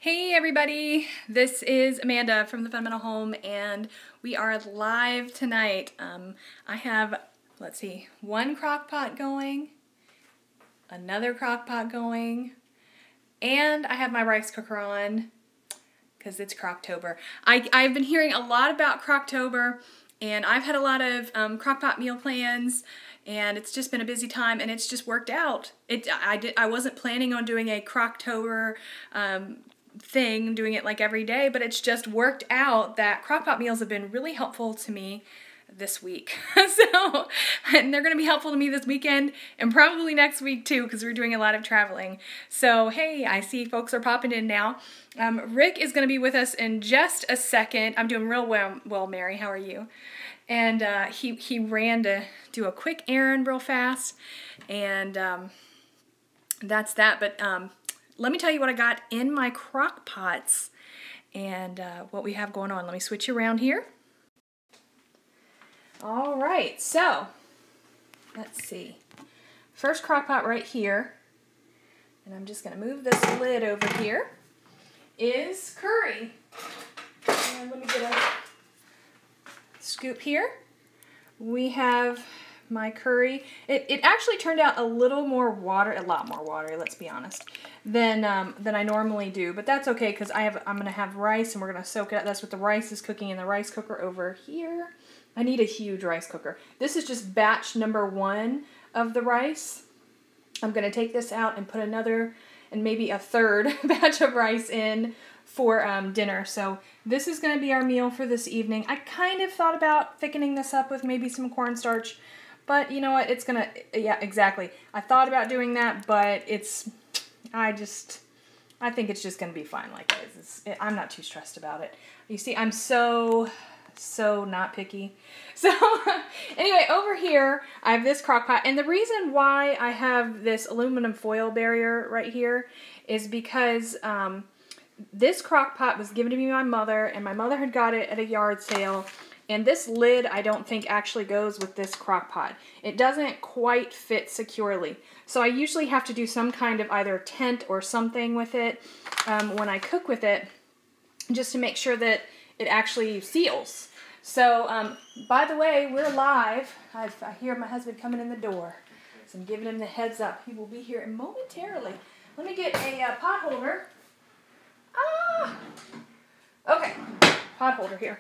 Hey everybody, this is Amanda from the Fundamental Home and we are live tonight. I have, let's see, one crock pot going, another crock pot going, and I have my rice cooker on because it's Crocktober. I've been hearing a lot about Crocktober and I've had a lot of crock pot meal plans and it's just been a busy time and it's just worked out. I wasn't planning on doing a Crocktober thing, doing it like every day, but it's just worked out that crock-pot meals have been really helpful to me this week. And they're going to be helpful to me this weekend and probably next week too because we're doing a lot of traveling. So hey, I see folks are popping in now. Rick is going to be with us in just a second. I'm doing real well, Mary. How are you? And he ran to do a quick errand real fast, and that's that. But let me tell you what I got in my crock pots and what we have going on. Let me switch you around here. All right, so let's see. First crock pot right here, and I'm just going to move this lid over here, is curry. And let me get a scoop here. We have my curry. It actually turned out a lot more watery, let's be honest, than I normally do, but that's okay because I'm gonna have rice and we're gonna soak it up. That's what the rice is cooking in the rice cooker over here. I need a huge rice cooker. This is just batch number 1 of the rice. I'm gonna take this out and put another and maybe a third batch of rice in for dinner. So this is gonna be our meal for this evening. I kind of thought about thickening this up with maybe some cornstarch, but you know what, it's gonna, yeah, exactly. I thought about doing that, but I think it's just gonna be fine like this. I'm not too stressed about it. You see, I'm so not picky. So anyway, over here, I have this crock pot, and the reason why I have this aluminum foil barrier right here is because this crock pot was given to me by my mother, and my mother had got it at a yard sale. And this lid, I don't think actually goes with this crock pot. It doesn't quite fit securely. So I usually have to do some kind of either tent or something with it when I cook with it, just to make sure that it actually seals. So, by the way, we're live. I hear my husband coming in the door. So I'm giving him the heads up. He will be here momentarily. Let me get a pot holder. Ah! Okay, pot holder here.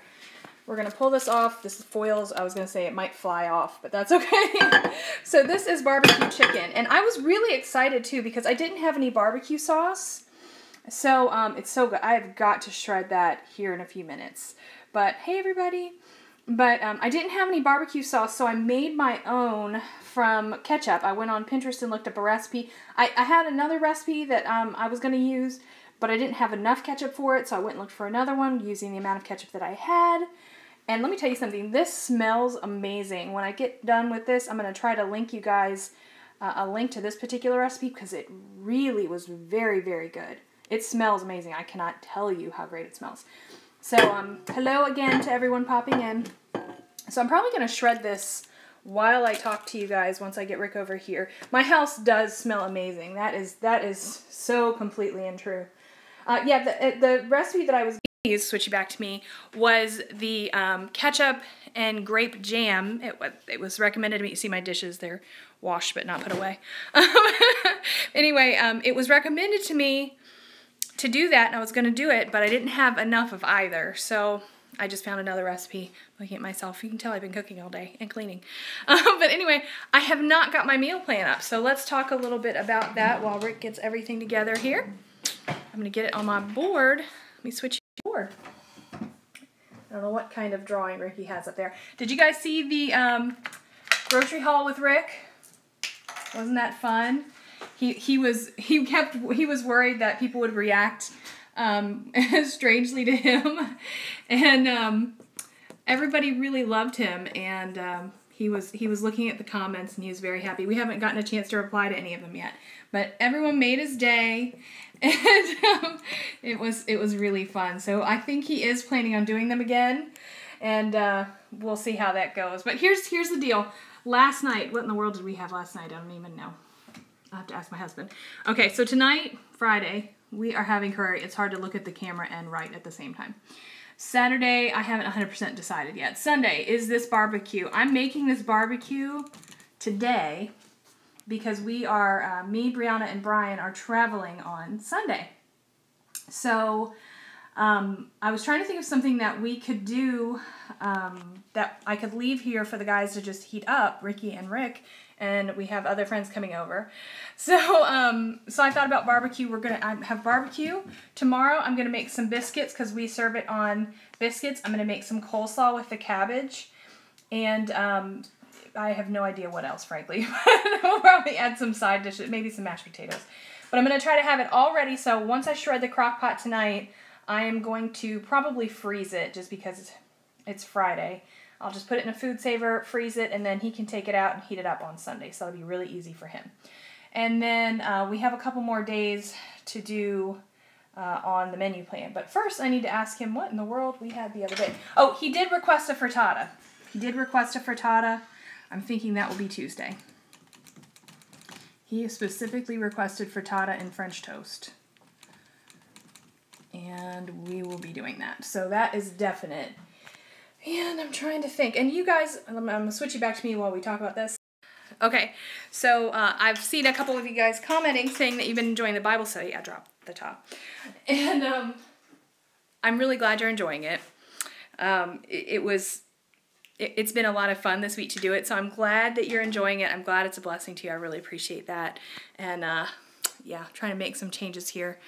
We're going to pull this off. This is foils. I was going to say it might fly off, but that's okay. So this is barbecue chicken. And I was really excited too because I didn't have any barbecue sauce. So it's so good. I have got to shred that here in a few minutes. But hey everybody. But I didn't have any barbecue sauce, so I made my own from ketchup. I went on Pinterest and looked up a recipe. I had another recipe that I was going to use, but I didn't have enough ketchup for it, so I went and looked for another one using the amount of ketchup that I had. And let me tell you something, this smells amazing. When I get done with this, I'm going to try to link you guys a link to this particular recipe because it really was very, very good. It smells amazing. I cannot tell you how great it smells. So, hello again to everyone popping in. So I'm probably going to shred this while I talk to you guys once I get Rick over here. My house does smell amazing. That is so completely untrue. Yeah, the recipe that I was switch you back to me, was the ketchup and grape jam. It was recommended to me. You see my dishes, they're washed but not put away. Anyway, it was recommended to me to do that, and I was going to do it, but I didn't have enough of either, so I just found another recipe. Looking at myself, you can tell I've been cooking all day and cleaning. But anyway, I have not got my meal plan up, so let's talk a little bit about that while Rick gets everything together here. I'm going to get it on my board. Let me switch board. I don't know what kind of drawing Ricky has up there. Did you guys see the grocery haul with Rick? Wasn't that fun? He was worried that people would react strangely to him, and everybody really loved him, and he was looking at the comments and he was very happy. We haven't gotten a chance to reply to any of them yet, but everyone made his day. And it was really fun. So I think he is planning on doing them again, and we'll see how that goes. But here's the deal. Last night, what in the world did we have last night? I don't even know. I'll have to ask my husband. Okay, so tonight, Friday, we are having curry. It's hard to look at the camera and write at the same time. Saturday, I haven't 100% decided yet. Sunday is this barbecue. I'm making this barbecue today because we are, me, Brianna, and Brian are traveling on Sunday. So I was trying to think of something that we could do that I could leave here for the guys to just heat up, Ricky and Rick, and we have other friends coming over. So so I thought about barbecue. We're going to have barbecue. Tomorrow I'm going to make some biscuits because we serve it on biscuits. I'm going to make some coleslaw with the cabbage. And I have no idea what else, frankly. We'll probably add some side dishes, maybe some mashed potatoes. But I'm going to try to have it all ready, so once I shred the crock pot tonight, I am going to probably freeze it just because it's Friday. I'll just put it in a food saver, freeze it, and then he can take it out and heat it up on Sunday. So that'll be really easy for him. And then we have a couple more days to do on the menu plan. But first, I need to ask him what in the world we had the other day. Oh, he did request a frittata. He did request a frittata. I'm thinking that will be Tuesday. He specifically requested frittata and French toast. And we will be doing that. So that is definite. And I'm trying to think. And you guys, I'm going to switch you back to me while we talk about this. Okay, so I've seen a couple of you guys commenting saying that you've been enjoying the Bible study. I dropped the top. And I'm really glad you're enjoying it. It's been a lot of fun this week to do it, so I'm glad that you're enjoying it. I'm glad it's a blessing to you. I really appreciate that. And yeah, trying to make some changes here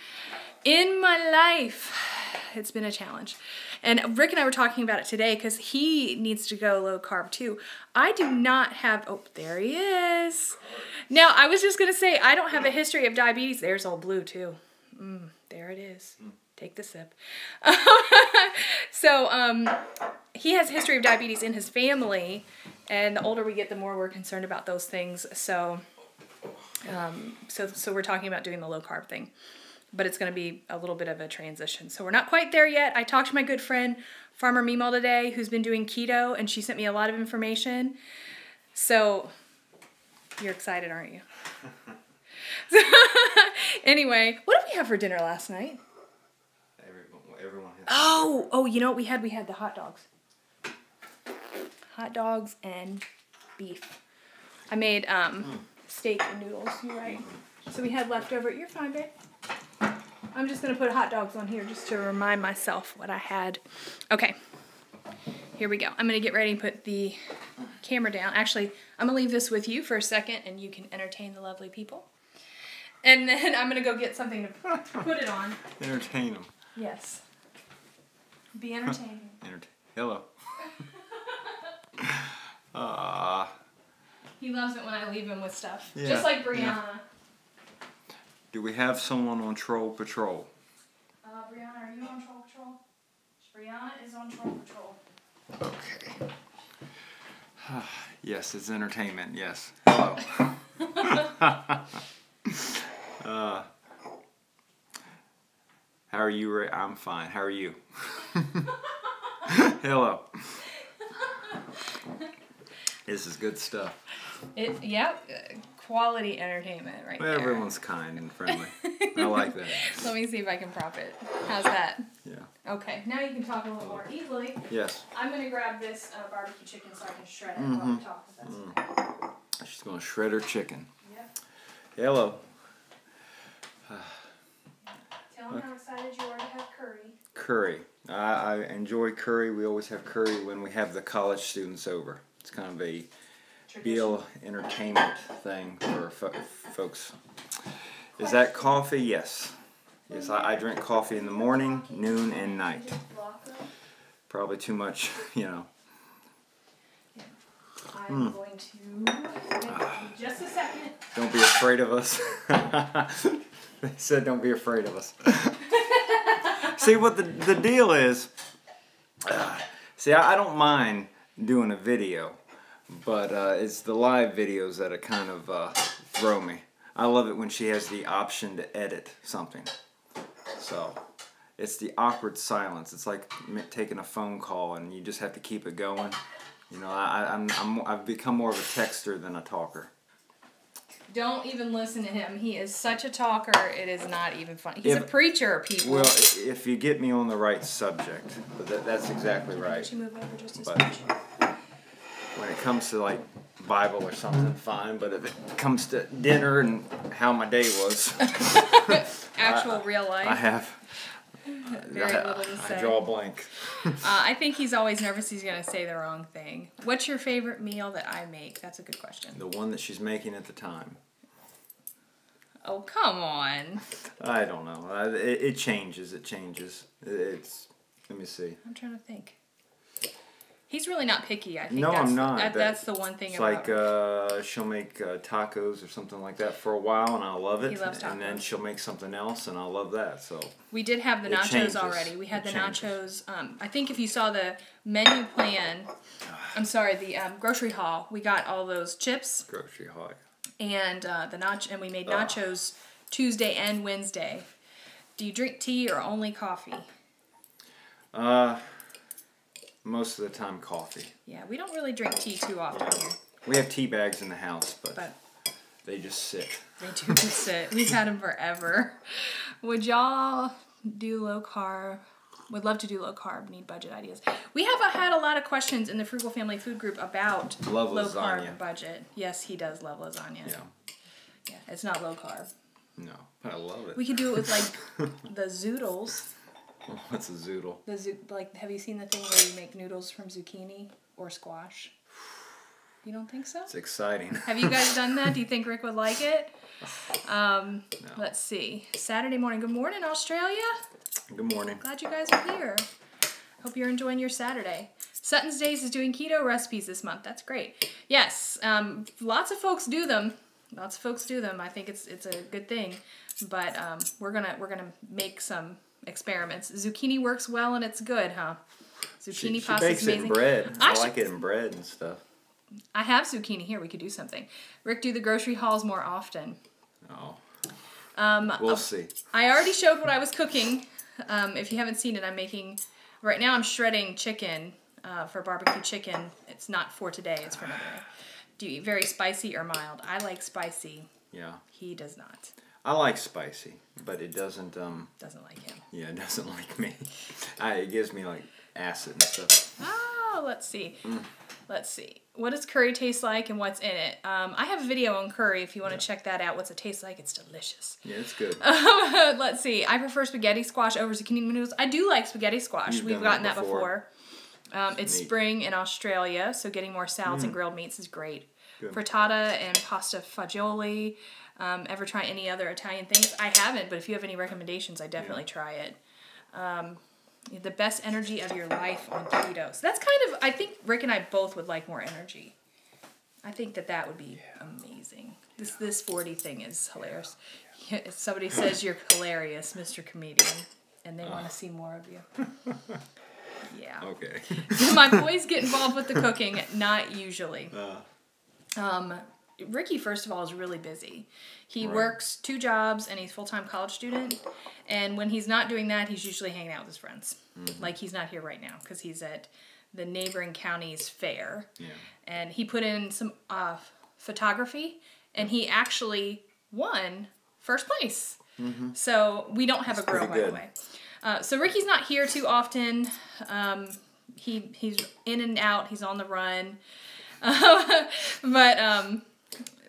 in my life. It's been a challenge. And Rick and I were talking about it today because he needs to go low carb too. I do not have, oh, there he is. Now, I was just going to say, I don't have a history of diabetes. There's old Blue too. There it is. Take the sip. So, he has a history of diabetes in his family, and the older we get, the more we're concerned about those things. So, so we're talking about doing the low carb thing. But it's going to be a little bit of a transition. So we're not quite there yet. I talked to my good friend, Farmer Meemaw, today, who's been doing keto, and she sent me a lot of information. So you're excited, aren't you? Anyway, what did we have for dinner last night? Everyone has. Oh, you know what we had? We had the hot dogs. Hot dogs and beef. I made steak and noodles. You're right. So we had leftover. You're fine, babe. I'm just going to put hot dogs on here just to remind myself what I had. Okay, here we go. I'm going to get ready and put the camera down. Actually, I'm going to leave this with you for a second, and you can entertain the lovely people. And then I'm going to go get something to put it on. Entertain them. Yes. Be entertaining. Hello. He loves it when I leave him with stuff. Yeah, Just like Brianna. Yeah. Do we have someone on Troll Patrol? Brianna, are you on Troll Patrol? Brianna is on Troll Patrol. Okay. Yes, it's entertainment, yes. Hello. How are you, Ray? I'm fine. How are you? Hello. This is good stuff. Quality entertainment right there. Everyone's kind and friendly. I like that. Let me see if I can prop it. How's that? Yeah. Okay, now you can talk a little more easily. Yes. I'm going to grab this barbecue chicken so I can shred it while we talk. If that's okay. She's going to shred her chicken. Yep. Hello. Tell them how excited you are to have curry. Curry. I enjoy curry. We always have curry when we have the college students over. It's kind of a Beal entertainment thing for folks. Is that coffee? Yes. Yes, I drink coffee in the morning, noon, and night. Probably too much, you know. I'm going to just a second. Don't be afraid of us. They said don't be afraid of us. See, what the deal is, see, I don't mind doing a video. But it's the live videos that kind of throw me. I love it when she has the option to edit something. So it's the awkward silence. It's like taking a phone call and you just have to keep it going. You know, I've become more of a texter than a talker. Don't even listen to him. He is such a talker. It is not even funny. He's a preacher, people. Well, if you get me on the right subject, but that's exactly right. Could you move over just a But smidge? when it comes to like Bible or something, fine. But if it comes to dinner and how my day was, Actual real life. I have very little to say. I draw a blank. I think he's always nervous he's going to say the wrong thing. What's your favorite meal that I make? That's a good question. The one that she's making at the time. Oh, come on. I don't know. It changes. It changes. Let me see. I'm trying to think. He's really not picky, I think. No, I'm not. That's the one thing it's about him. like she'll make tacos or something like that for a while, and I'll love it. He loves tacos. And then she'll make something else, and I'll love that. So we did have the nachos already. We had the nachos. I think if you saw the menu plan, I'm sorry, the grocery haul, we got all those chips. Grocery haul. And and we made nachos Tuesday and Wednesday. Do you drink tea or only coffee? Most of the time, coffee. Yeah, we don't really drink tea too often here. We have tea bags in the house, but they just sit. They do just sit. We've had them forever. Would y'all do low carb? Would love to do low carb. Need budget ideas. We have had a lot of questions in the Frugal Family Food Group about low carb budget. Yes, he does love lasagna. Yeah. Yeah, it's not low carb. No, but I love it. We could do it with like the zoodles. What's a zoodle? Have you seen the thing where you make noodles from zucchini or squash? You don't think so? It's exciting. Have you guys done that? Do you think Rick would like it? No. Let's see. Saturday morning. Good morning, Australia. Good morning. Glad you guys are here. Hope you're enjoying your Saturday. Sutton's Days is doing keto recipes this month. That's great. Yes, lots of folks do them. Lots of folks do them. I think it's a good thing. But we're gonna make some experiments. Zucchini works well and it's good, huh? Zucchini pasta is amazing. She bakes it in bread. I like it in bread and stuff. I have zucchini here. We could do something. Rick, do the grocery hauls more often. Oh. We'll see. I already showed what I was cooking. If you haven't seen it, I'm making... Right now I'm shredding chicken for barbecue chicken. It's not for today. It's for another day. Do you eat very spicy or mild? I like spicy. Yeah. He does not. I like spicy, but it doesn't... Doesn't like him. Yeah, it doesn't like me. It gives me, like, acid and stuff. Oh, let's see. Let's see. What does curry taste like and what's in it? I have a video on curry if you want to check that out. What's it taste like? It's delicious. Yeah, it's good. Let's see. I prefer spaghetti squash over zucchini noodles. I do like spaghetti squash. We've gotten that before. It's spring in Australia, so getting more salads and grilled meats is great. Good. Frittata and pasta fagioli. Ever try any other Italian things? I haven't, but if you have any recommendations, I definitely try it. The best energy of your life on keto. So that's kind of, I think Rick and I both would like more energy. I think that would be amazing. This 40 thing is hilarious. If somebody says you're hilarious, Mr. Comedian, and they want to see more of you. Yeah. Okay. My boys get involved with the cooking, not usually. Ricky, first of all, is really busy. He works 2 jobs and he's a full-time college student. And when he's not doing that, he's usually hanging out with his friends. Like he's not here right now because he's at the neighboring county's fair. Yeah. And he put in some photography and he actually won first place. So we don't have a grill, by the way. So Ricky's not here too often. He's in and out. He's on the run.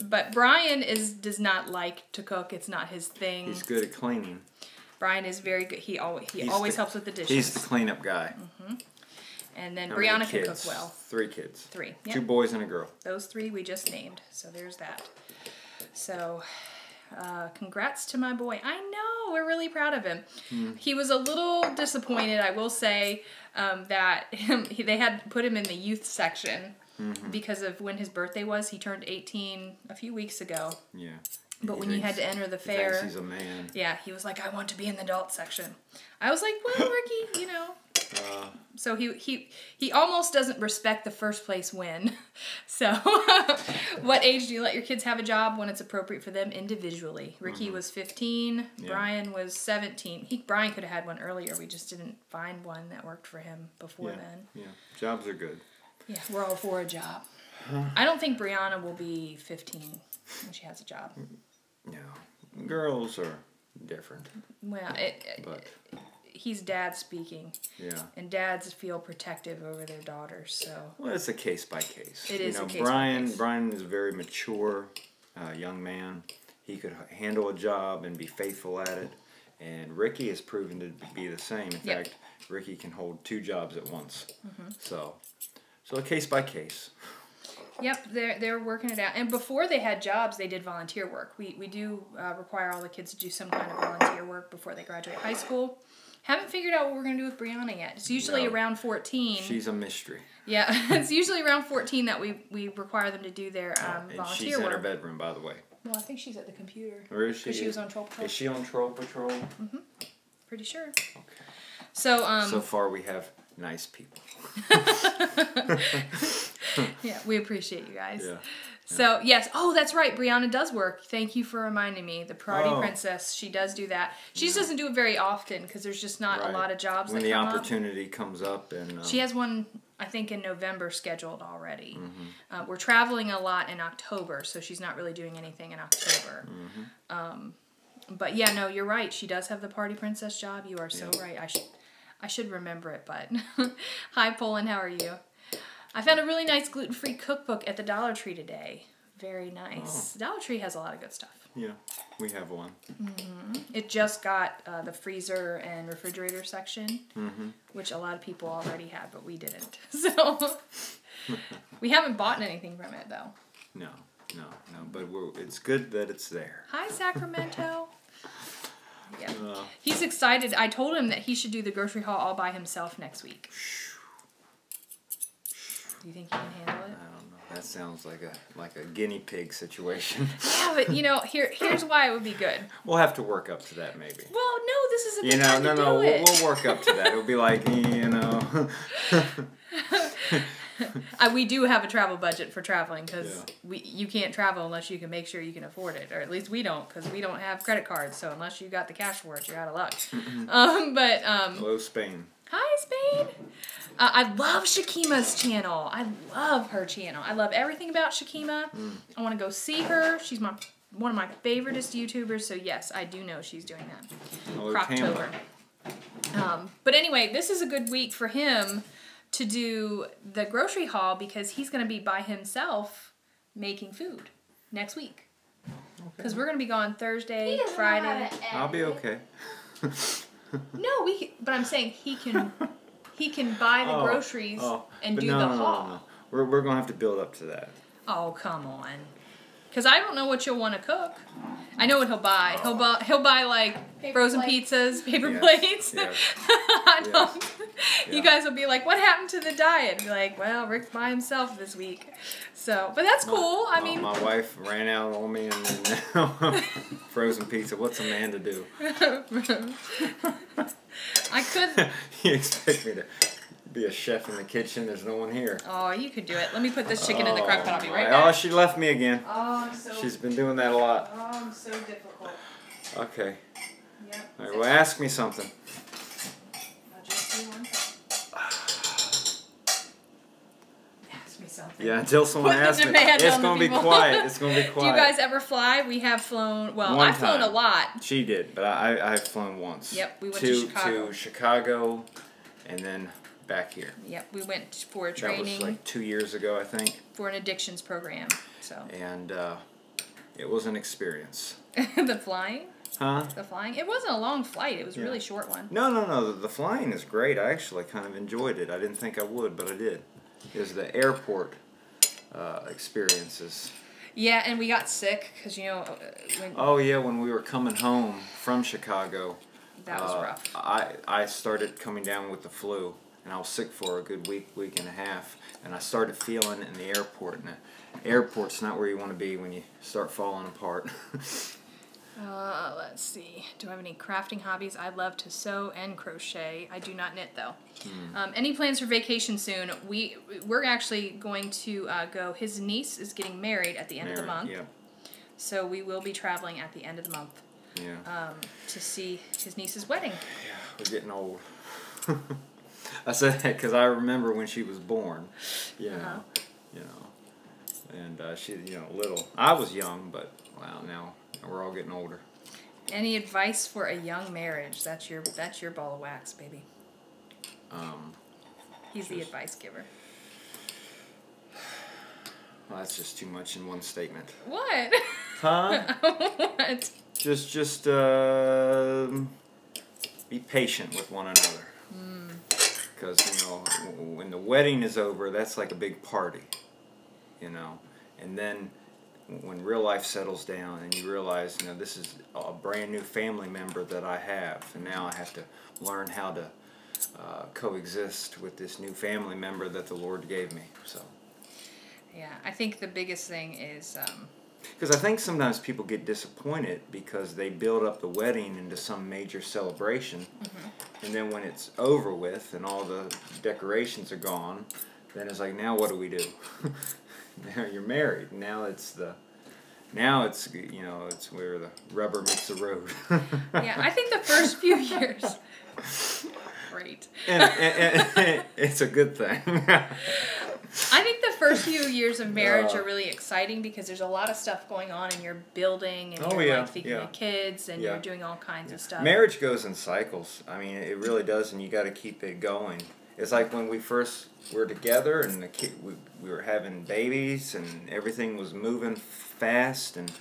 But Brian does not like to cook. It's not his thing. He's good at cleaning. Brian is very good. He always helps with the dishes. He's the cleanup guy. And then Brianna can cook well. 3 kids. 3. Yep. 2 boys and a girl. Those 3 we just named. So there's that. So congrats to my boy. I know. We're really proud of him. He was a little disappointed, I will say, that they had put him in the youth section. Because of when his birthday was. He turned 18 a few weeks ago. Yeah. But when you had to enter the fair... He thinks he's a man. Yeah, he was like, I want to be in the adult section. I was like, well, Ricky, So he almost doesn't respect the first place win. So what age do you let your kids have a job when it's appropriate for them individually? Ricky was 15. Yeah. Brian was 17. Brian could have had one earlier. We just didn't find one that worked for him before then. Yeah, jobs are good. Yeah, we're all for a job. I don't think Brianna will be 15. when she has a job. Yeah, girls are different. Well, but he's dad speaking. Yeah. And dads feel protective over their daughters, so. Well, it's a case by case. It is a case Brian, by case. Brian is a very mature young man. He could handle a job and be faithful at it. And Ricky has proven to be the same. In fact, Ricky can hold 2 jobs at once. So a case by case. Yep, they're working it out. And before they had jobs, they did volunteer work. We do require all the kids to do some kind of volunteer work before they graduate high school. Haven't figured out what we're going to do with Brianna yet. It's usually around 14. She's a mystery. Yeah, it's usually around 14 that we require them to do their and volunteer she's work. in her bedroom, by the way. Well, I think she's at the computer. Or is she? Because she was on Troll Patrol. Is she on Troll Patrol? Pretty sure. Okay. So far we have nice people. Yeah, we appreciate you guys. Yeah. So, yes. Oh, that's right. Brianna does work. Thank you for reminding me. The Party Princess, she does do that. She just doesn't do it very often because there's just not a lot of jobs when that come the opportunity comes up. And she has one, I think, in November scheduled already. We're traveling a lot in October, so she's not really doing anything in October. But yeah, no, you're right. She does have the Party Princess job. You are so right. I should remember it, but hi, Poland. How are you? I found a really nice gluten-free cookbook at the Dollar Tree today. Very nice. Oh. Dollar Tree has a lot of good stuff. Yeah, we have one. It just got the freezer and refrigerator section, which a lot of people already had, but we didn't. So we haven't bought anything from it, though. No. But it's good that it's there. Hi, Sacramento. Yeah. He's excited. I told him that he should do the grocery haul all by himself next week. Do you think he can handle it? I don't know. That sounds like a guinea pig situation. Yeah, but here's why it would be good. We'll have to work up to that maybe. Well, no, this is a good time to do it. We'll work up to that. It'll be like, We do have a travel budget for traveling because you can't travel unless you can make sure you can afford it, or at least we don't because we don't have credit cards. So unless you got the cash for it, you're out of luck. Hello, Spain. Hi, Spain. I love Shakima's channel. I love her channel. I love everything about Shakima. I want to go see her. She's one of my favoriteest YouTubers. So yes, I do know she's doing that. Hello, Crocktober. But anyway, this is a good week for him to do the grocery haul because he's going to be by himself making food next week. Because we're going to be gone Thursday, Friday. I'll be okay. No, but I'm saying he can buy the groceries and do the haul. No. We're going to have to build up to that. Oh, come on. Because I don't know what you'll want to cook. I know what he'll buy. He'll buy like frozen pizzas, paper plates. Yes. I don't. You guys will be like, "What happened to the diet?" Be like, "Well, Rick's by himself this week." So, but that's cool. I mean, my wife ran out on me, and then now frozen pizza. What's a man to do? I could. You expect me to be a chef in the kitchen? There's no one here. Oh, you could do it. Let me put this chicken in the crock pot. I'll be right back. Oh, she left me again. Oh, I'm so. She's been doing that a lot. Oh, I'm so difficult. Okay. Yep. All right, well, ask me something. I'll just do one. Ask me something. Yeah, until someone Put the asks me. demand It's on going the to be people. quiet. It's going to be Do quiet. you guys ever fly? We have flown. Well, One I've flown a time. lot. She did, but I've flown once. Yep, we went to Chicago. To Chicago, and then back here. Yep, we went for a That training. was like 2 years ago, I think. For an addictions program. So. And it was an experience. The flying? Huh? The flying? It wasn't a long flight. It was a really short one. No. The flying is great. I actually kind of enjoyed it. I didn't think I would, but I did. It was the airport experiences. Yeah, and we got sick because, when we were coming home from Chicago. That was rough. I started coming down with the flu, and I was sick for a good week and a half, and I started feeling it in the airport, and the airport's not where you want to be when you start falling apart. Let's see. Do I have any crafting hobbies? I love to sew and crochet. I do not knit, though. Any plans for vacation soon? We're actually going to go. His niece is getting married at the end of the month. Yeah. So we will be traveling at the end of the month. Yeah. To see his niece's wedding. Yeah, we're getting old. I said that because I remember when she was born. You know. And she, little. I was young, but wow, now we're all getting older. Any advice for a young marriage? That's your ball of wax, baby. He's the advice giver. Well, that's just too much in one statement. What? Huh? What? Just be patient with one another. Because, when the wedding is over, that's like a big party, And then when real life settles down and you realize, this is a brand new family member that I have, and now I have to learn how to coexist with this new family member that the Lord gave me. So. Yeah, I think the biggest thing is... Because I think sometimes people get disappointed because they build up the wedding into some major celebration, and then when it's over with and all the decorations are gone, then it's like, now what do we do? Now you're married. Now it's it's where the rubber meets the road. Yeah, I think the first few years. Great. And it's a good thing. I think the first few years of marriage are really exciting because there's a lot of stuff going on and you're building and you're thinking of kids and you're doing all kinds of stuff. Marriage goes in cycles. I mean, it really does, and you got to keep it going. It's like when we first were together and we were having babies and everything was moving fast, and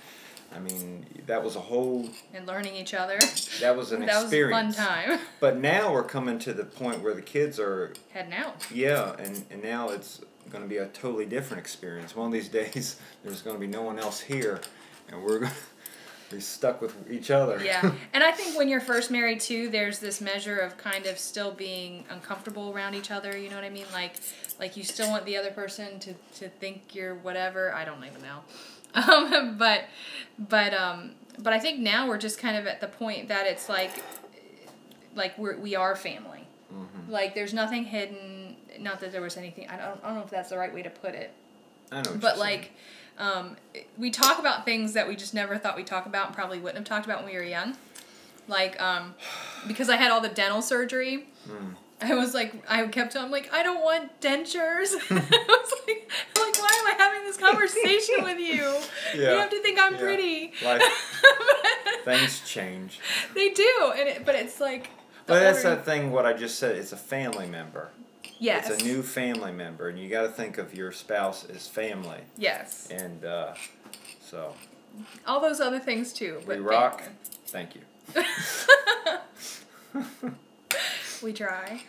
I mean, that was a whole... And learning each other. That was an experience. That was a fun time. But now we're coming to the point where the kids are... Heading out. Yeah, and now it's going to be a totally different experience. One of these days, there's going to be no one else here, and we're going to be stuck with each other. Yeah, and I think when you're first married, too, there's this measure of kind of still being uncomfortable around each other, you know what I mean? Like you still want the other person to think you're whatever. I don't even know. But I think now we're just kind of at the point that it's like we are family. Mm-hmm. Like there's nothing hidden. Not that there was anything. I don't know if that's the right way to put it. I know. But like, we talk about things that we just never thought we'd talk about and probably wouldn't have talked about when we were young. Like, because I had all the dental surgery. I was like, I kept telling him, like, I don't want dentures. I was like, why am I having this conversation with you? Yeah. You have to think I'm pretty. Like, things change. They do, but it's like. But that's that thing. What I just said. It's a family member. Yes. It's a new family member, and you got to think of your spouse as family. Yes. And so. All those other things too. We rock. Thank you. We try.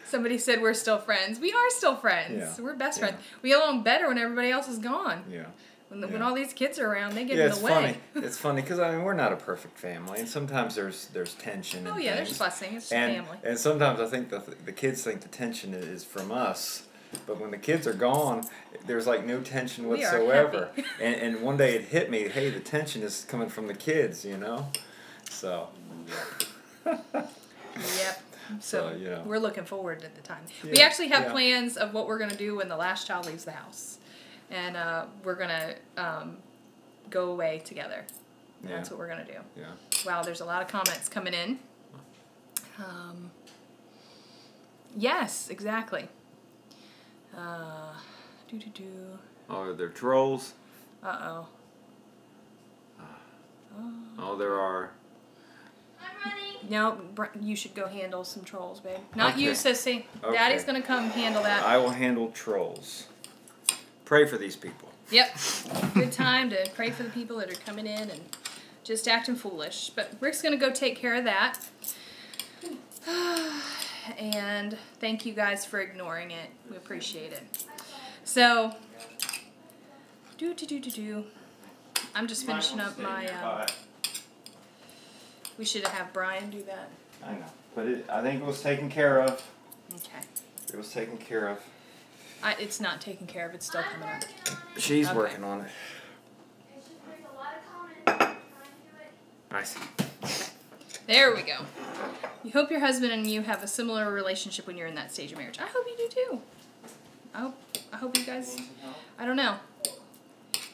Somebody said we're still friends. We are still friends. Yeah. We're best friends. We get along better when everybody else is gone. Yeah. When all these kids are around, they get in the way. It's funny because I mean we're not a perfect family, and sometimes there's tension. Oh and yeah, things. there's fussing. It's family. And sometimes I think the kids think the tension is from us, but when the kids are gone, there's like no tension whatsoever. We are happy. And one day it hit me. Hey, the tension is coming from the kids, So. Yep. So we're looking forward to the time. Yeah, we actually have plans of what we're going to do when the last child leaves the house. And we're going to go away together. Yeah. That's what we're going to do. Yeah. Wow, there's a lot of comments coming in. Yes, exactly. Oh, are there trolls? Uh-oh. Oh, there are. No, you should go handle some trolls, babe. Not you, sissy. Okay. Daddy's going to come handle that. I will handle trolls. Pray for these people. Yep. Good time to pray for the people that are coming in and just acting foolish. But Rick's going to go take care of that. And thank you guys for ignoring it. We appreciate it. So, I'm just finishing up my... we should have Brian do that. I know. But I think it was taken care of. Okay. It was taken care of. It's not taken care of. It's still coming up. She's working on it. I see. There we go. You hope your husband and you have a similar relationship when you're in that stage of marriage. I hope you do too. I hope you guys... I don't know.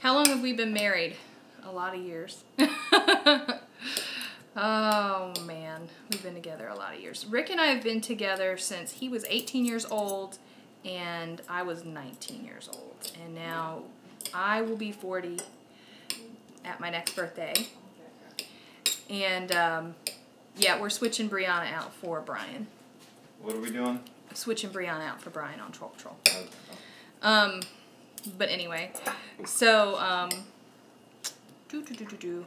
How long have we been married? A lot of years. Oh, man. We've been together a lot of years. Rick and I have been together since he was 18 years old, and I was 19 years old. And now I will be 40 at my next birthday. And, yeah, we're switching Brianna out for Brian. What are we doing? Switching Brianna out for Brian on Troll Patrol. Oh. But anyway, so,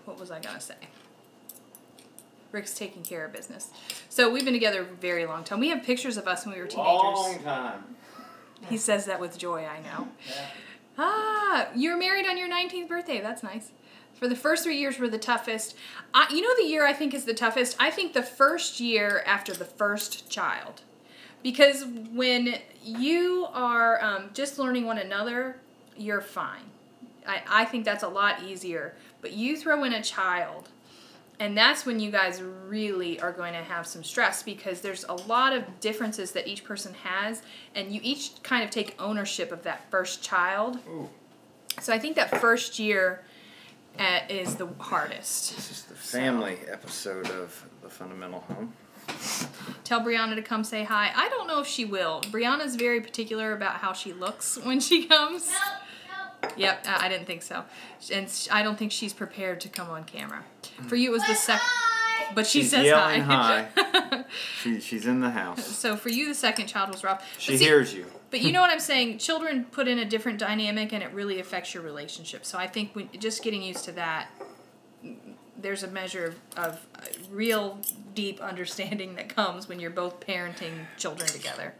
what was I going to say? Rick's taking care of business. So we've been together a very long time. We have pictures of us when we were teenagers. Long time. He says that with joy, I know. Yeah. Ah, you were married on your 19th birthday. That's nice. For the first 3 years were the toughest. You know the year I think is the toughest? I think the first year after the first child. Because when you are just learning one another, you're fine. I think that's a lot easier. But you throw in a child, and that's when you guys really are going to have some stress, because there's a lot of differences that each person has, and you each kind of take ownership of that first child. Ooh. So I think that first year is the hardest. This is the family episode of The Fundamental Home. Tell Brianna to come say hi. I don't know if she will. Brianna's very particular about how she looks when she comes. No. Yep, I didn't think so. And I don't think she's prepared to come on camera. For you, it was the second. But she She's says yelling hi. She's in the house. So for you, the second child was rough. She hears you. But you know what I'm saying? Children put in a different dynamic, and it really affects your relationship. So I think just getting used to that, there's a measure of real deep understanding that comes when you're both parenting children together.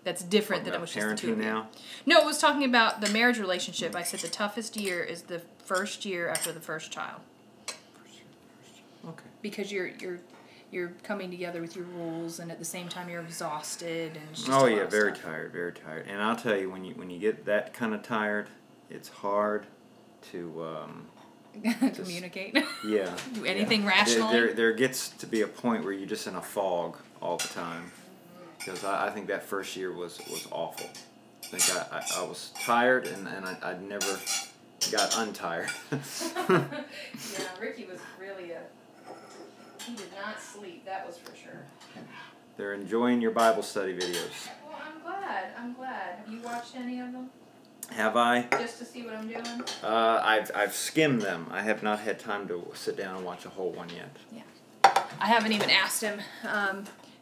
That's different than it was just the two of you. Now? No, it was talking about the marriage relationship. I said the toughest year is the first year after the first child. Okay. Because you're coming together with your rules, and at the same time you're exhausted, and it's just Oh a lot yeah, of very stuff. tired, very tired. And I'll tell you, when you get that kind of tired, it's hard to Communicate. Yeah. Do anything yeah. rationally. There gets to be a point where you're just in a fog all the time. Because I think that first year was awful. I think I was tired, and I never got untired. Yeah, Ricky was really he did not sleep, that was for sure. They're enjoying your Bible study videos. Well, I'm glad. Have you watched any of them? Have I? Just to see what I'm doing? I've skimmed them. I have not had time to sit down and watch a whole one yet. Yeah. I haven't even asked him.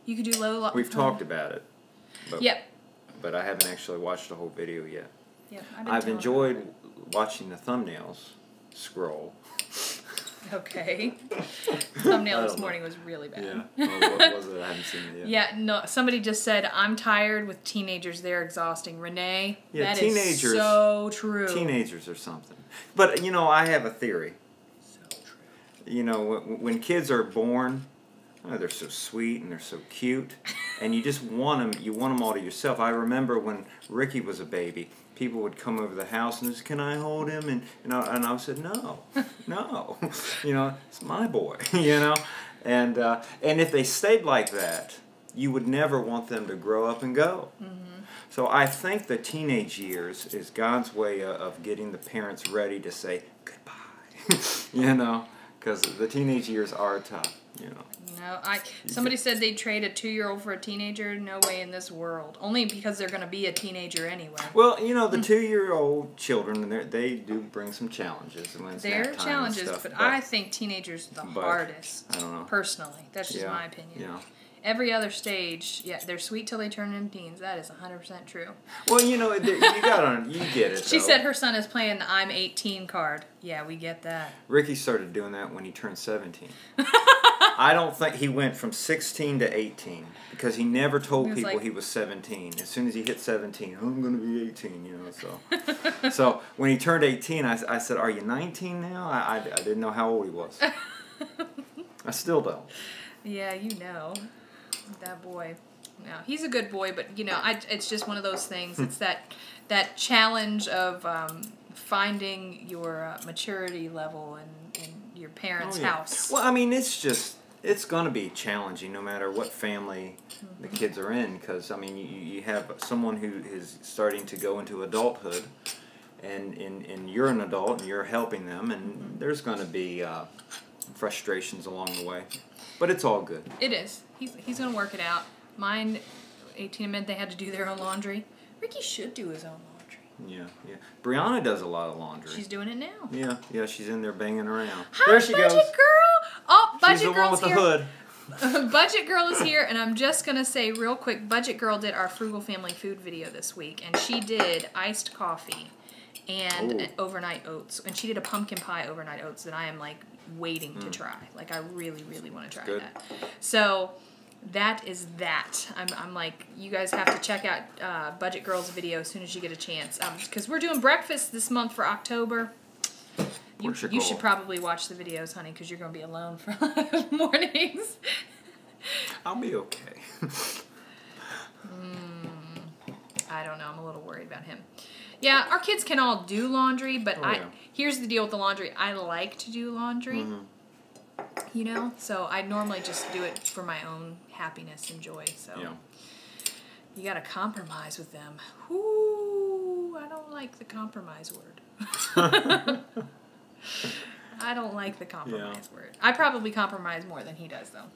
You could do low. We've talked about it. But, Yep. But I haven't actually watched the whole video yet. Yep. I've enjoyed watching the thumbnails scroll. Okay. Thumbnail this morning was really bad. Yeah. Oh, what was it? I haven't seen it yet. Yeah, no, somebody just said, I'm tired with teenagers. They're exhausting. Renee, Yeah, that is so true. Teenagers are something. But, I have a theory. So true. When kids are born, they're so sweet and they're so cute. And you just want them all to yourself. I remember when Ricky was a baby, people would come over the house and say, "Can I hold him?" And I said, "No, no, it's my boy." And if they stayed like that, you would never want them to grow up and go. Mm-hmm. So I think the teenage years is God's way of getting the parents ready to say goodbye. Because the teenage years are tough. No, somebody said they'd trade a 2-year-old for a teenager. No way in this world. Only because they're going to be a teenager anyway. Well, the 2-year-old children, they do bring some challenges. When it's They're nap time challenges, and stuff, but I think teenagers are the hardest. I don't know. Personally, that's just my opinion. Yeah. Every other stage, they're sweet till they turn into teens. That is 100% true. Well, you get it. She though. said her son is playing the I'm 18 card. Yeah, we get that. Ricky started doing that when he turned 17. I don't think he went from 16 to 18 because he never told people he was 17. As soon as he hit 17, I'm going to be 18, so. So when he turned 18, I said, "Are you 19 now?" I didn't know how old he was. I still don't. Yeah, that boy. No, he's a good boy, but it's just one of those things. It's that challenge of finding your maturity level in your parents' house. Well, it's going to be challenging no matter what family the kids are in, because you have someone who is starting to go into adulthood, and you're an adult and you're helping them, and there's going to be frustrations along the way, but it's all good. It is. He's going to work it out. Mine, 18 and mid, they had to do their own laundry. Ricky should do his own laundry. Yeah, yeah. Brianna does a lot of laundry. She's doing it now. Yeah, yeah. She's in there banging around. Hi, there she Budget goes. Girl. Oh, Budget She's the Girl's one with here. the hood. Budget Girl is here, and I'm just going to say real quick, Budget Girl did our Frugal Family Food video this week, and she did iced coffee and overnight oats, and she did a pumpkin pie overnight oats that I am, like, waiting to try. Like, I really, really want to try that. So that is that. I'm like, you guys have to check out Budget Girl's video as soon as you get a chance, because we're doing breakfast this month for October. You should probably watch the videos, honey, because you're going to be alone for mornings. I'll be okay. I don't know. I'm a little worried about him. Yeah, our kids can all do laundry, but here's the deal with the laundry. I like to do laundry, you know? So I normally just do it for my own happiness and joy. So you got to compromise with them. Ooh, I don't like the compromise word. I don't like the compromise word. I probably compromise more than he does, though.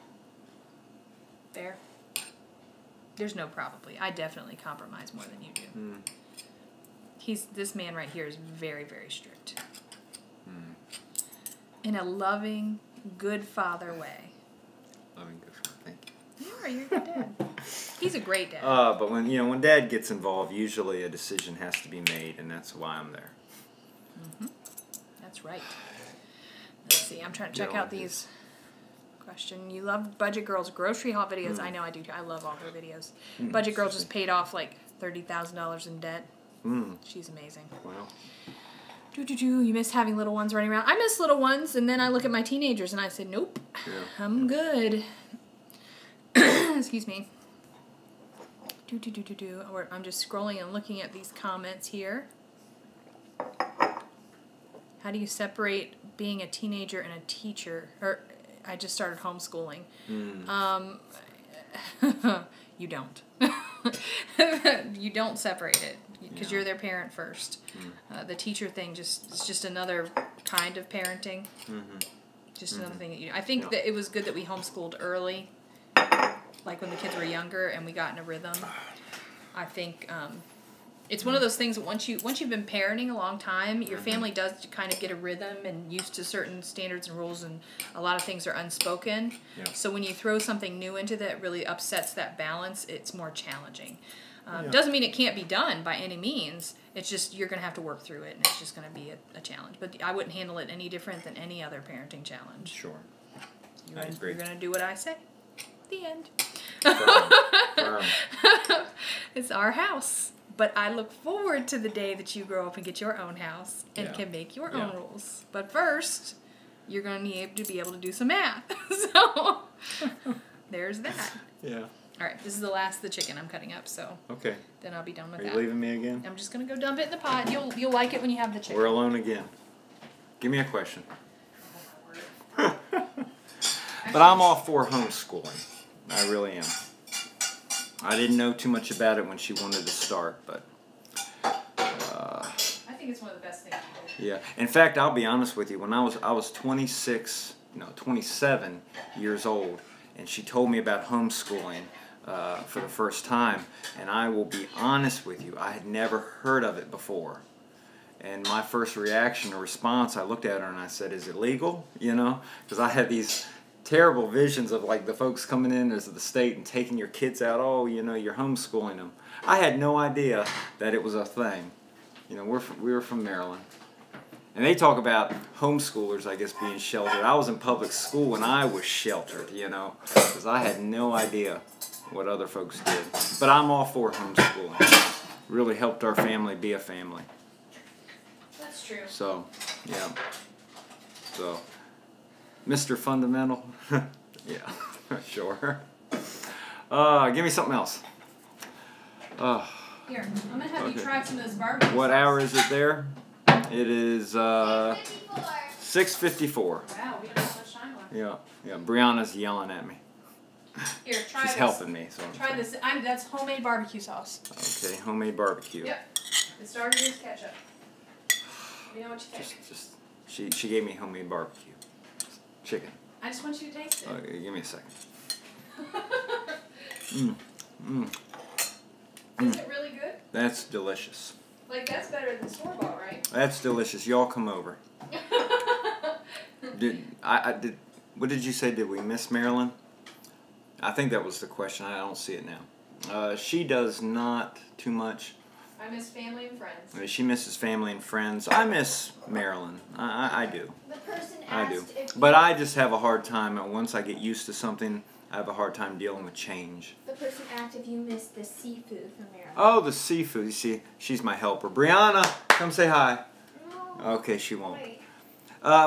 There. There's no probably. I definitely compromise more than you do. This man right here is very, very strict. In a loving, good father way. Loving, good father. Thank you. You're a good dad. He's a great dad. But when Dad gets involved, usually a decision has to be made, and that's why I'm there. That's right. Let's see. I'm trying to check out these. Question. You love Budget Girl's grocery haul videos. I know I do. I love all her videos. Budget Girl just paid off like $30,000 in debt. She's amazing. Wow. You miss having little ones running around. I miss little ones, and then I look at my teenagers and I say, nope, I'm good. Excuse me. I'm just scrolling and looking at these comments here. How do you separate being a teenager and a teacher? Or I just started homeschooling. You don't. You don't separate it because you're their parent first. The teacher thing is just another kind of parenting. Just another thing that you. I think that it was good that we homeschooled early, like when the kids were younger, and we got in a rhythm. I think it's one of those things that once you've been parenting a long time, your family does kind of get a rhythm and used to certain standards and rules, and a lot of things are unspoken. So when you throw something new into that really upsets that balance, it's more challenging. Doesn't mean it can't be done by any means. It's just you're going to have to work through it, and it's just going to be a challenge. But I wouldn't handle it any different than any other parenting challenge. Sure. You're going to do what I say. The end. Firm. It's our house. But I look forward to the day that you grow up and get your own house and can make your own rules. But first, you're going to need to be able to do some math. So, there's that. Yeah. All right, this is the last of the chicken I'm cutting up, so then I'll be done with that. Are you leaving me again? I'm just going to go dump it in the pot. You'll like it when you have the chicken. We're alone again. Give me a question. But I'm all for homeschooling. I really am. I didn't know too much about it when she wanted to start, but I think it's one of the best things you do. Yeah. In fact, I'll be honest with you. When I was 27 years old, and she told me about homeschooling for the first time, and I will be honest with you, I had never heard of it before. And my first reaction or response, I looked at her and I said, "Is it legal?" You know, because I had these terrible visions of like the folks coming in as the state and taking your kids out. Oh, you know, you're homeschooling them. I had no idea that it was a thing. You know, we were from Maryland, and they talk about homeschoolers, I guess, being sheltered. I was in public school and I was sheltered, you know, because I had no idea what other folks did. But I'm all for homeschooling. Really helped our family be a family. That's true. So, yeah. So, Mr. Fundamental. Yeah, sure. Give me something else. Here, I'm going to have you try some of this barbecue. What hour is it there? It is 6:54. Wow, we don't have much time left. Yeah. Brianna's yelling at me. Here, try She's this. helping me. So Try this. That's homemade barbecue sauce. Okay, homemade barbecue. Yep. The starter is ketchup. Let me know what you think. She gave me homemade barbecue. Chicken. I just want you to taste it. Okay, give me a second. Is it really good? That's delicious. Like, that's better than store-bought, right? That's delicious. Y'all come over. What did you say? Did we miss Marilyn? I think that was the question. I don't see it now. She does not too much. I miss family and friends. I mean, she misses family and friends. I miss Marilyn. I do. The person asked I do. if But I just have a hard time. Once I get used to something, I have a hard time dealing with change. the person asked if you missed the seafood from Maryland. Oh, the seafood. You see, she's my helper. Brianna, come say hi. No. Okay, she won't. Wait.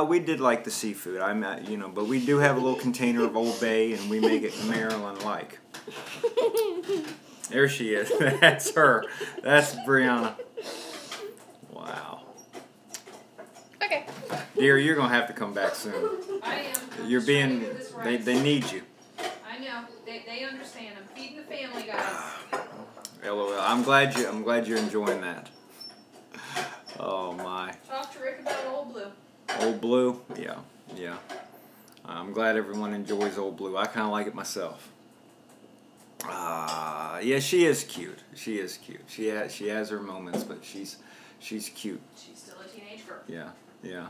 We did like the seafood. But we do have a little container of Old Bay, and we make it Maryland-like. There she is. That's her. That's Brianna. Wow. Okay. Dear, you're going to have to come back soon. I am. You're being... Right. They need you. I know. They understand. I'm feeding the family, guys. LOL. I'm glad you're enjoying that. Oh, my. Talk to Rick about Old Blue. Old Blue? Yeah. I'm glad everyone enjoys Old Blue. I kind of like it myself. Yeah, she is cute. She is cute. She has her moments, but she's cute. She's still a teenage girl. Yeah.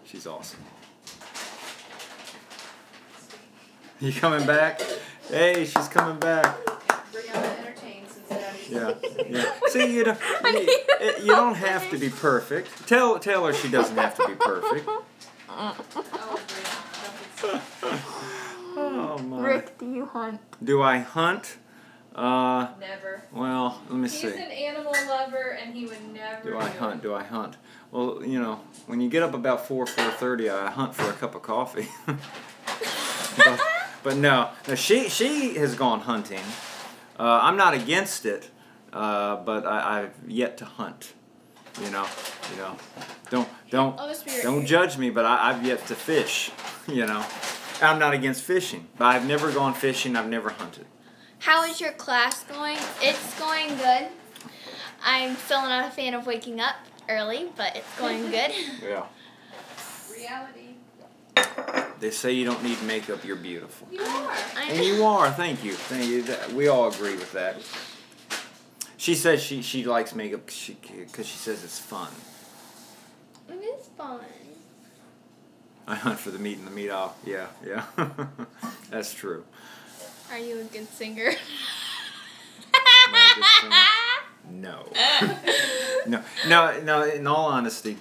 She's awesome. You coming back? Hey, she's coming back. Brianna entertains instead of Yeah. See, you don't have to be perfect. Tell her she doesn't have to be perfect. Oh, Brianna. Oh my. Rick, do you hunt? Do I hunt? Never. Well, let me see. He's an animal lover, and he would never. Do I hunt? Well, when you get up about 4:30, I hunt for a cup of coffee. but no, she has gone hunting. I'm not against it, but I've yet to hunt. Don't judge me, but I've yet to fish. I'm not against fishing, but I've never gone fishing. I've never hunted. How is your class going? It's going good. I'm still not a fan of waking up early, but it's going good. Yeah. Reality. They say you don't need makeup. You're beautiful. You are. And you are. Thank you. We all agree with that. She says she likes makeup because she says it's fun. It is fun. I hunt for the meat and the meat off. Yeah. That's true. Are you a good singer? Am I a good singer? No. In all honesty,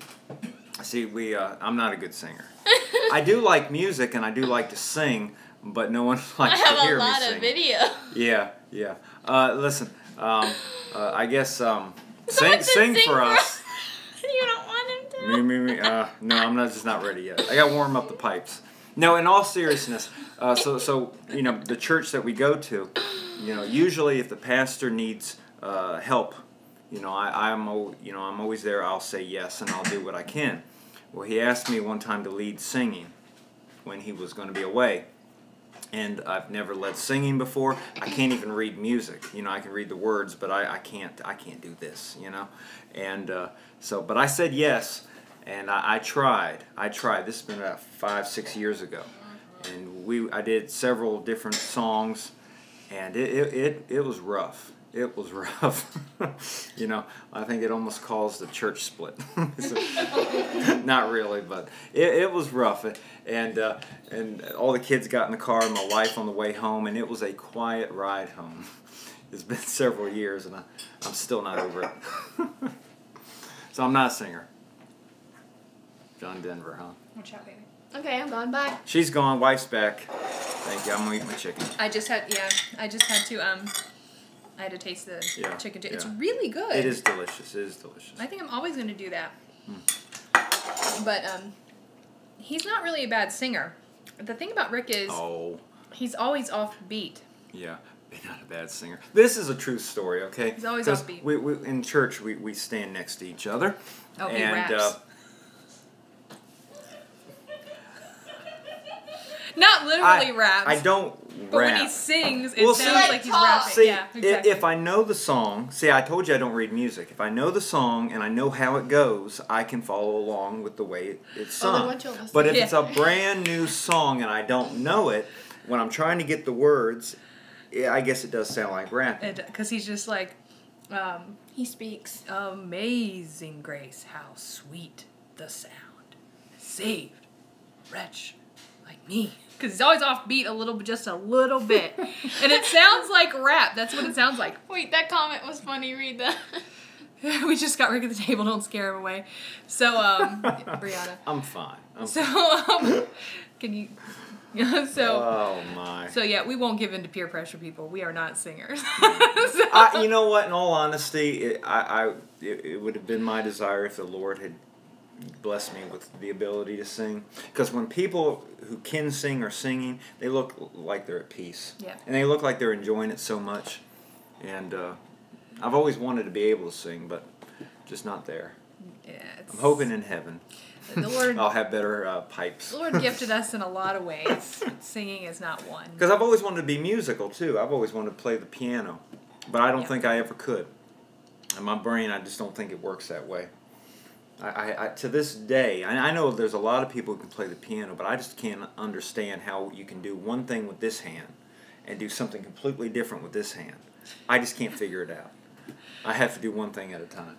see, I'm not a good singer. I do like music and I do like to sing, but no one likes to hear me sing. I have a lot of video. Yeah. Listen, I guess sing for us. You don't want him to? Me. No, I'm just not ready yet. I got to warm up the pipes. No, in all seriousness, so the church that we go to, usually if the pastor needs help, I'm always there. I'll say yes and I'll do what I can. Well, he asked me one time to lead singing when he was going to be away, and I've never led singing before. I can't even read music. I can read the words, but I can't do this. And but I said yes. And I tried. This has been about 5-6 years ago, and I did several different songs, and it was rough. It was rough. I think it almost caused a church split. Not really, but it was rough. And all the kids got in the car, and my wife on the way home, and it was a quiet ride home. It's been several years, and I'm still not over it. So I'm not a singer. John Denver, huh? Watch out, baby. Okay, I'm going. Bye. She's gone. Wife's back. Thank you. I'm gonna eat my chicken. I just had to I had to taste the chicken too. Yeah. It's really good. It is delicious. I think I'm always going to do that. But he's not really a bad singer. The thing about Rick is he's always off beat. Yeah, not a bad singer. This is a true story, okay? He's always off beat. We in church we stand next to each other. Oh, he raps. Not literally raps. I don't but rap. when he sings, it sounds like he's rapping. See, yeah, exactly. if I know the song, I told you I don't read music. If I know the song and I know how it goes, I can follow along with the way it's sung. But if it's a brand new song and I don't know it, when I'm trying to get the words, I guess it does sound like rapping. Because he's just like, He speaks. Amazing grace, how sweet the sound. Saved wretch like me. Because it's always offbeat a little bit, just a little bit. And it sounds like rap. That's what it sounds like. Wait, that comment was funny. Read that. We just got rid of the table. Don't scare him away. So, Brianna. I'm fine. Can you... So, oh my. So yeah, we won't give in to peer pressure, people. We are not singers. You know what? In all honesty, it would have been my desire if the Lord had blessed me with the ability to sing. Because when people who can sing are singing, they look like they're at peace. Yeah. And they look like they're enjoying it so much. And I've always wanted to be able to sing, but just not there. Yeah, I'm hoping in heaven. The Lord, I'll have better pipes. The Lord gifted us in a lot of ways. Singing is not one. Because I've always wanted to be musical, too. I've always wanted to play the piano. But I don't think I ever could. In my brain, I just don't think it works that way. I to this day, I know there's a lot of people who can play the piano, but I just can't understand how you can do one thing with this hand and do something completely different with this hand. I just can't figure it out. I have to do one thing at a time.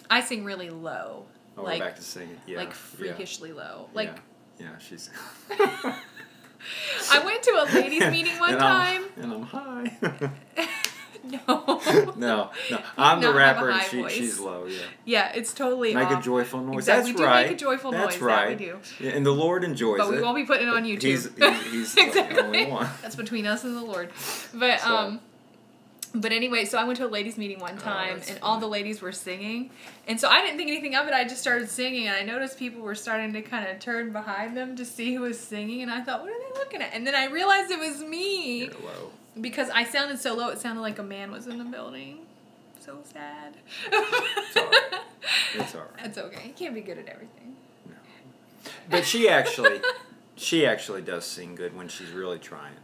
I sing really low. Oh, we're back to singing. Yeah, like freakishly low. Like yeah, she's. I went to a ladies' meeting one time. And I'm high. No. I'm the rapper and she's low, yeah. Yeah, it's totally Make off. a joyful noise. Exactly. That's we do right. make a joyful That's noise. right. That we do. Yeah, and the Lord enjoys it. But we won't be putting it on YouTube. He's exactly. the only one. That's between us and the Lord. But But anyway, so I went to a ladies' meeting one time, and all the ladies were singing. And so I didn't think anything of it. I just started singing, and I noticed people were starting to kind of turn behind them to see who was singing. And I thought, what are they looking at? And then I realized it was me. You're low. Because I sounded so low, it sounded like a man was in the building. So sad. It's all right. It's all right. It's okay. You can't be good at everything. No. But she actually does sing good when she's really trying.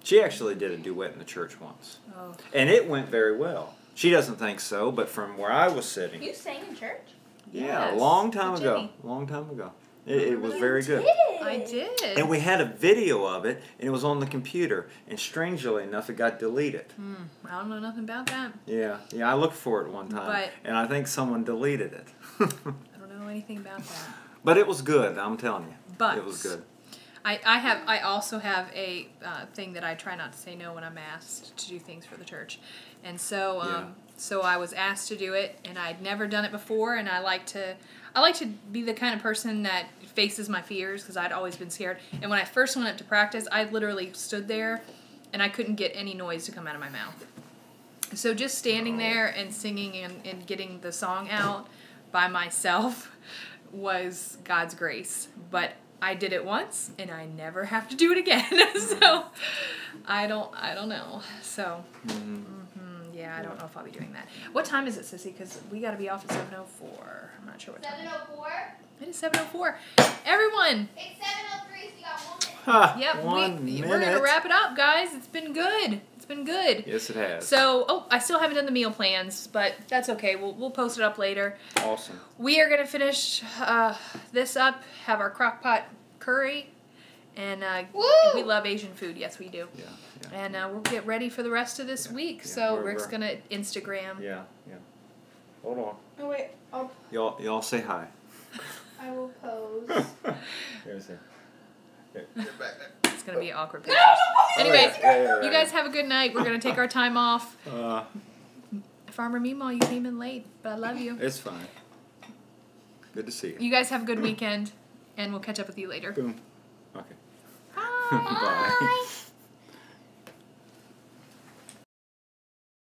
She actually did a duet in the church once. Oh. And it went very well. She doesn't think so, but from where I was sitting. You sang in church? Yeah, Yes. a long time With ago. Jenny. Long time ago. It was very good. I did. And we had a video of it, and it was on the computer. And strangely enough, it got deleted. I don't know nothing about that. Yeah, I looked for it one time, and I think someone deleted it. I don't know anything about that. But it was good, I'm telling you. But it was good. I also have a thing that I try not to say no when I'm asked to do things for the church, and so so I was asked to do it, and I'd never done it before, and I like to be the kind of person that faces my fears because I'd always been scared. And when I first went up to practice, I literally stood there, and I couldn't get any noise to come out of my mouth. So just standing there and singing and getting the song out by myself was God's grace, but I did it once, and I never have to do it again. So, I don't know. So, yeah, I don't know if I'll be doing that. What time is it, Sissy? Because we got to be off at 7:04. I'm not sure what time. 7:04? It is 7:04. Everyone! It's 7:03, so you got 1 minute. Ha, Yep, 1 minute. we're going to wrap it up, guys. It's been good. It's been good. Yes, it has. So, I still haven't done the meal plans, but that's okay. We'll post it up later. Awesome. We are going to finish this up, have our crock-pot curry, and we love Asian food. Yes, we do. Yeah. And we'll get ready for the rest of this week. So Rick's going to Instagram. Yeah. Hold on. Oh, wait. Y'all say hi. I will pose. There's it. It's going to be an awkward picture. Anyways, you guys have a good night. We're going to take our time off. Farmer Meemaw, you came in late, but I love you. It's fine. Good to see you. You guys have a good weekend, and we'll catch up with you later. Boom. Okay. Bye. Bye.